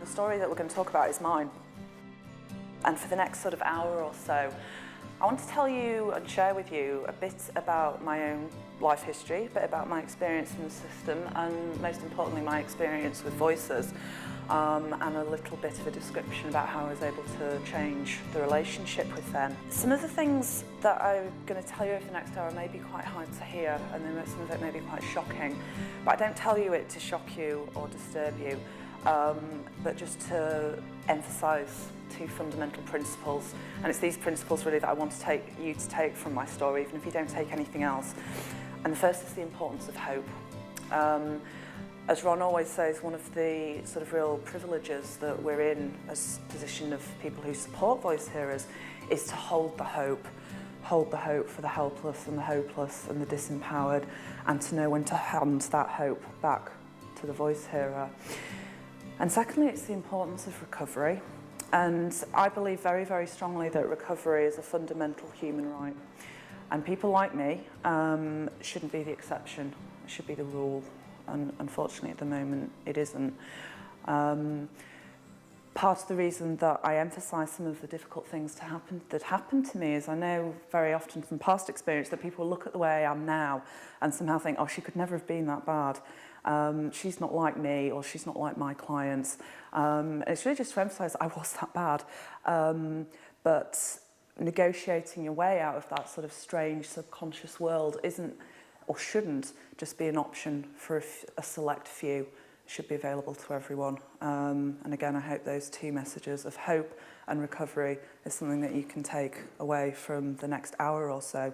story that we're going to talk about is mine. And for the next sort of hour or so, I want to tell you and share with you a bit about my own life history, a bit about my experience in the system, and most importantly my experience with voices, and a little bit of a description about how I was able to change the relationship with them. Some of the things that I'm going to tell you over the next hour may be quite hard to hear, and then some of it may be quite shocking, but I don't tell you it to shock you or disturb you, but just to emphasise two fundamental principles, and it's these principles really that I want you to take from my story, even if you don't take anything else. And the first is the importance of hope. As Ron always says, one of the sort of real privileges that we're in as a position of people who support voice hearers is to hold the hope for the helpless and the hopeless and the disempowered, and to know when to hand that hope back to the voice hearer. And secondly, it's the importance of recovery. And I believe very, very strongly that recovery is a fundamental human right. And people like me shouldn't be the exception, it should be the rule. And unfortunately at the moment it isn't. Part of the reason that I emphasise some of the difficult things that happen to me is I know very often from past experience that people look at the way I am now and somehow think, oh, she could never have been that bad. She's not like me, or she's not like my clients. It's really just to emphasise I was that bad. But negotiating your way out of that sort of strange subconscious world isn't, or shouldn't, just be an option for a select few. It should be available to everyone. And again, I hope those two messages of hope and recovery is something that you can take away from the next hour or so.